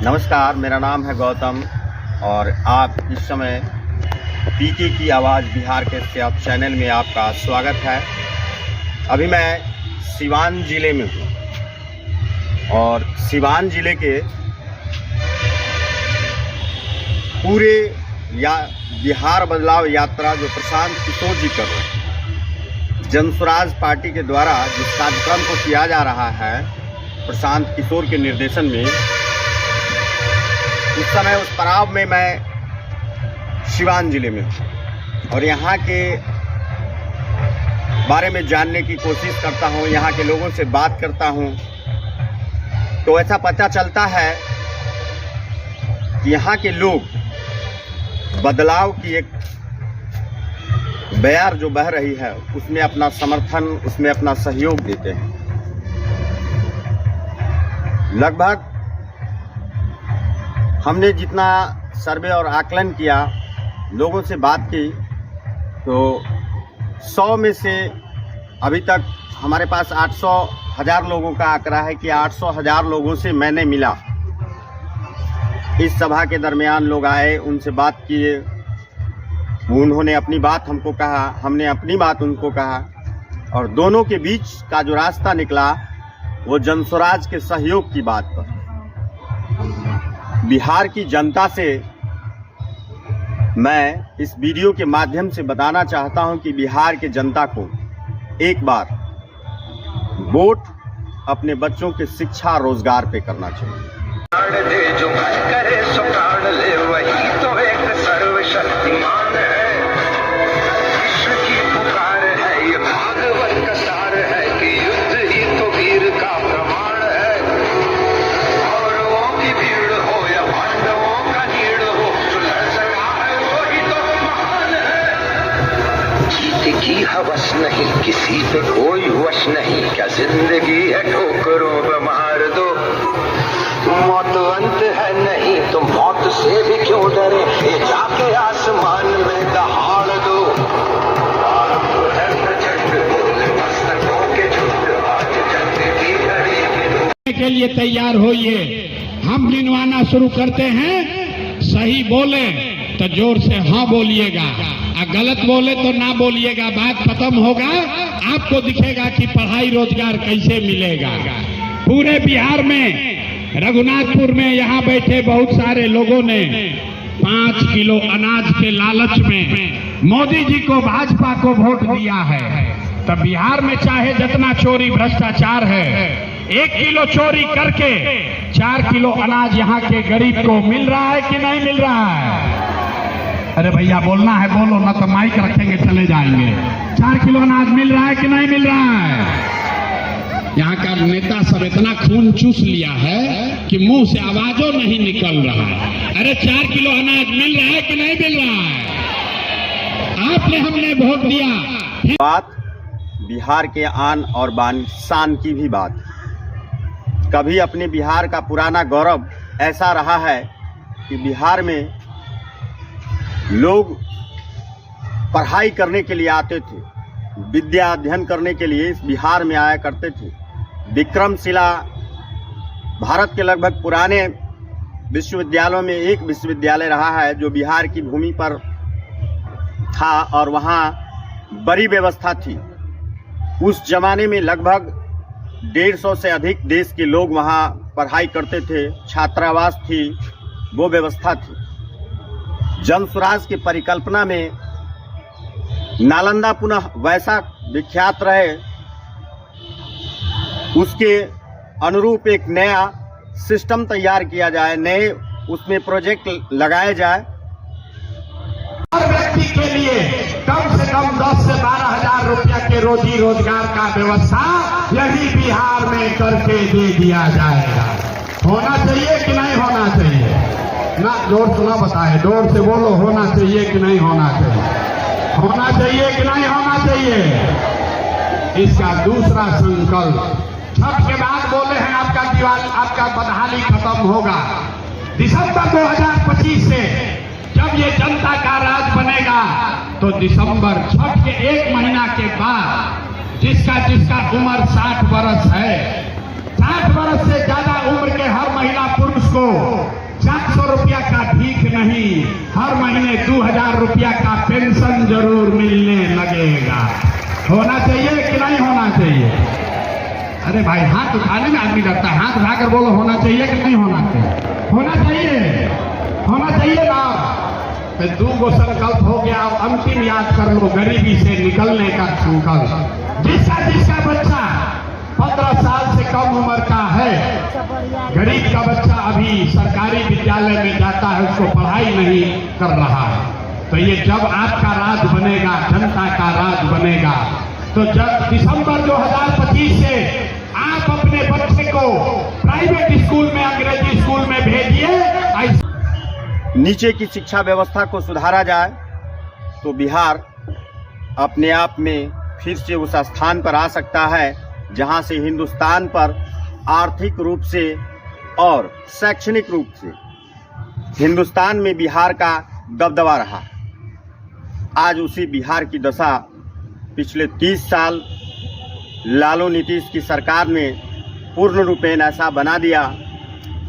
नमस्कार, मेरा नाम है गौतम और आप इस समय पीके की आवाज़ बिहार के चैनल में आपका स्वागत है। अभी मैं सिवान ज़िले में हूँ और सिवान ज़िले के पूरे बिहार बदलाव यात्रा जो प्रशांत किशोर जी कर रहे हैं, जनस्वराज पार्टी के द्वारा जिस कार्यक्रम को किया जा रहा है प्रशांत किशोर के निर्देशन में, इस समय उस पड़ाव में मैं सिवान ज़िले में हूँ और यहाँ के बारे में जानने की कोशिश करता हूँ, यहाँ के लोगों से बात करता हूँ तो ऐसा पता चलता है कि यहाँ के लोग बदलाव की एक बयार जो बह रही है उसमें अपना समर्थन, उसमें अपना सहयोग देते हैं। लगभग हमने जितना सर्वे और आकलन किया, लोगों से बात की, तो 100 में से अभी तक हमारे पास 800,000 लोगों का आंकड़ा है कि 800,000 लोगों से मैंने मिला। इस सभा के दरमियान लोग आए, उनसे बात किए, उन्होंने अपनी बात हमको कहा, हमने अपनी बात उनको कहा और दोनों के बीच का जो रास्ता निकला वो जनस्वराज के सहयोग की बात पर। बिहार की जनता से मैं इस वीडियो के माध्यम से बताना चाहता हूं कि बिहार के जनता को एक बार वोट अपने बच्चों के शिक्षा रोजगार पे करना चाहिए। जो करे सो प्राण ले, वही तो एक सर्वशक्तिमान है। विश्व की पुकार है, ये भागवत का सार है कि युद्ध ही तो वीर का प्रमाण है। कौरवों की भीड़ हो या पांडवों का नीड़ हो, जो लड़ सका है वही तो महान है। जीत की हवस नहीं, किसी पे कोई वश नहीं, क्या जिंदगी है ठोकरों पे मार दो। मौत अंत है नहीं तो मौत से भी क्यों डरे, ये जाके आसमान में दहाड़ दो। के लिए तैयार होइए। हम गिनवाना शुरू करते हैं, सही बोले तो जोर से हाँ बोलिएगा और गलत बोले तो ना बोलिएगा। बात खत्म होगा, आपको दिखेगा कि पढ़ाई रोजगार कैसे मिलेगा। पूरे बिहार में रघुनाथपुर में यहाँ बैठे बहुत सारे लोगों ने 5 किलो अनाज के लालच में मोदी जी को, भाजपा को वोट दिया है। तब बिहार में चाहे जितना चोरी भ्रष्टाचार है, 1 किलो चोरी करके 4 किलो अनाज यहाँ के गरीब को मिल रहा है कि नहीं मिल रहा है? अरे भैया बोलना है बोलो, ना तो माइक रखेंगे चले जाएंगे। 4 किलो अनाज मिल रहा है कि नहीं मिल रहा है? यहाँ का नेता सब इतना खून चूस लिया है कि मुंह से आवाजों नहीं निकल रहा है। अरे 4 किलो अनाज मिल रहा है कि नहीं मिल रहा है? आपने हमने वोट दिया। बात बिहार के आन और बान शान की भी बात। कभी अपने बिहार का पुराना गौरव ऐसा रहा है कि बिहार में लोग पढ़ाई करने के लिए आते थे, विद्या अध्ययन करने के लिए इस बिहार में आया करते थे। विक्रमशिला भारत के लगभग पुराने विश्वविद्यालयों में एक विश्वविद्यालय रहा है जो बिहार की भूमि पर था और वहाँ बड़ी व्यवस्था थी। उस जमाने में लगभग 150 से अधिक देश के लोग वहाँ पढ़ाई करते थे, छात्रावास थी, वो व्यवस्था थी। जनस्वराज की परिकल्पना में नालंदा पुनः वैसा विख्यात रहे, उसके अनुरूप एक नया सिस्टम तैयार किया जाए, नए उसमें प्रोजेक्ट लगाए जाए। हर व्यक्ति के लिए कम से कम 10 से 12,000 रुपया के रोजी रोजगार का व्यवस्था यही बिहार में करके दे दिया जाएगा। होना चाहिए कि नहीं होना चाहिए? ना जोर से ना बताए, जोर से बोलो, होना चाहिए कि नहीं होना चाहिए? होना चाहिए कि नहीं होना चाहिए? इसका दूसरा संकल्प छठ के बाद बोले हैं आपका बदहाली खत्म होगा। दिसंबर 2025 से जब ये जनता का राज बनेगा तो दिसंबर छठ के 1 महीना के बाद जिसका उम्र 60 वर्ष है, 60 वर्ष से ज्यादा उम्र के हर महिला पुरुष को हर महीने 2000 रुपया का पेंशन जरूर मिलने लगेगा। होना चाहिए कि नहीं होना चाहिए? अरे भाई हाथ उठाने में आदमी डरता है, हाथ उठाकर बोलो होना चाहिए कि नहीं होना चाहिए? होना चाहिए, होना चाहिए ना। तो 2 संकल्प हो गया। अंतिम याद कर लो, गरीबी से निकलने का संकल्प। जिसका बच्चा 15 साल से कम उम्र का है, गरीब का बच्चा अभी सरकारी विद्यालय में जाता है, उसको पढ़ाई नहीं कर रहा है, तो ये जब आपका राज बनेगा, जनता का राज बनेगा, तो जब दिसंबर 2025 से आप अपने बच्चे को प्राइवेट स्कूल में, अंग्रेजी स्कूल में भेजिए। नीचे की शिक्षा व्यवस्था को सुधारा जाए तो बिहार अपने आप में फिर से उस स्थान पर आ सकता है जहां से हिंदुस्तान पर आर्थिक रूप से और शैक्षणिक रूप से हिंदुस्तान में बिहार का दबदबा रहा। आज उसी बिहार की दशा पिछले 30 साल लालू नीतीश की सरकार ने पूर्ण रूपेण ऐसा बना दिया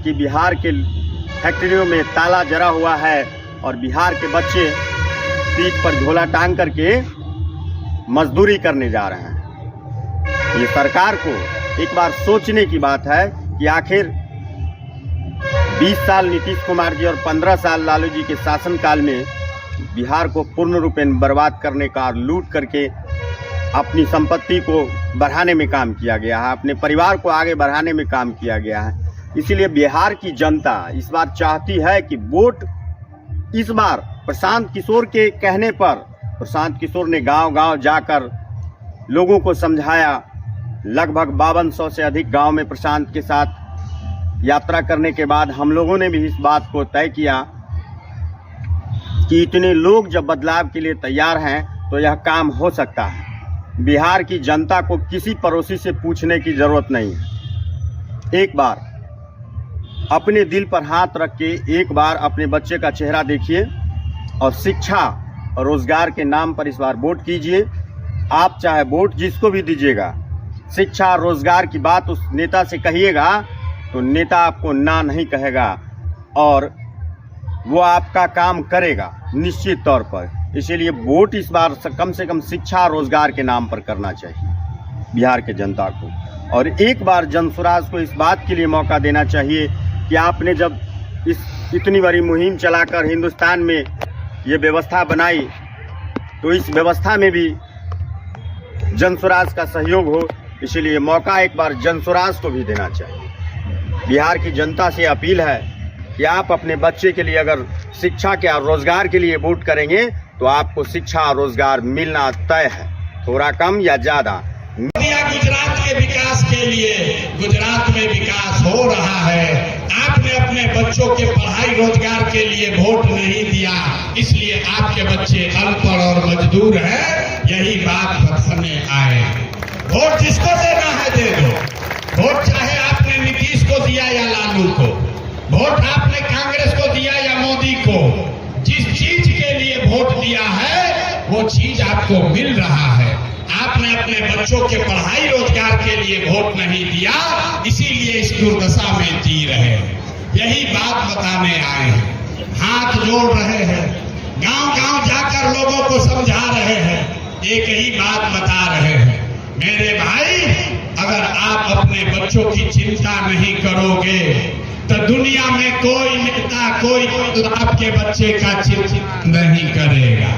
कि बिहार के फैक्ट्रियों में ताला जड़ा हुआ है और बिहार के बच्चे पीठ पर झोला टांग करके मजदूरी करने जा रहे हैं। ये सरकार को एक बार सोचने की बात है कि आखिर 20 साल नीतीश कुमार जी और 15 साल लालू जी के शासनकाल में बिहार को पूर्ण रूपेण बर्बाद करने का, लूट करके अपनी संपत्ति को बढ़ाने में काम किया गया है, अपने परिवार को आगे बढ़ाने में काम किया गया है। इसीलिए बिहार की जनता इस बार चाहती है कि वोट इस बार प्रशांत किशोर के कहने पर, प्रशांत किशोर ने गांव-गांव जाकर लोगों को समझाया। लगभग 5200 से अधिक गांव में प्रशांत के साथ यात्रा करने के बाद हम लोगों ने भी इस बात को तय किया कि इतने लोग जब बदलाव के लिए तैयार हैं तो यह काम हो सकता है। बिहार की जनता को किसी पड़ोसी से पूछने की जरूरत नहीं है। एक बार अपने दिल पर हाथ रख के एक बार अपने बच्चे का चेहरा देखिए और शिक्षा और रोजगार के नाम पर इस बार वोट कीजिए। आप चाहे वोट जिसको भी दीजिएगा, शिक्षा और रोजगार की बात उस नेता से कहिएगा तो नेता आपको ना नहीं कहेगा और वो आपका काम करेगा निश्चित तौर पर। इसीलिए वोट इस बार कम से कम शिक्षा और रोजगार के नाम पर करना चाहिए बिहार के जनता को। और एक बार जनसुराज को इस बात के लिए मौका देना चाहिए कि आपने जब इतनी बड़ी मुहिम चलाकर हिंदुस्तान में ये व्यवस्था बनाई तो इस व्यवस्था में भी जनसुराज का सहयोग हो। इसीलिए मौका एक बार जनसुराज को भी देना चाहिए। बिहार की जनता से अपील है कि आप अपने बच्चे के लिए अगर शिक्षा के और रोजगार के लिए वोट करेंगे तो आपको शिक्षा और रोजगार मिलना तय है, थोड़ा कम या ज्यादा। गुजरात के विकास के लिए गुजरात में विकास हो रहा है। आपने अपने बच्चों के पढ़ाई रोजगार के लिए वोट नहीं दिया, इसलिए आपके बच्चे अनपढ़ और मजदूर हैं। यही बात बताने आए। वोट जिसको देना है दे दो। वोट चाहे आपने नीतीश को दिया या लालू को, वोट आपने कांग्रेस को दिया या मोदी को, जिस चीज के लिए वोट दिया है वो चीज आपको मिल रहा है। आपने अपने बच्चों के पढ़ाई रोजगार के लिए वोट नहीं दिया, इसीलिए इस दुर्दशा में जी रहे हैं। यही बात बताने आए हैं। हाथ जोड़ रहे हैं, गांव-गांव जाकर लोगों को समझा रहे हैं, एक ही बात बता रहे हैं। मेरे भाई, अगर आप अपने बच्चों की चिंता नहीं करोगे तो दुनिया में कोई नेता, कोई आपके बच्चे का चिंता नहीं करेगा।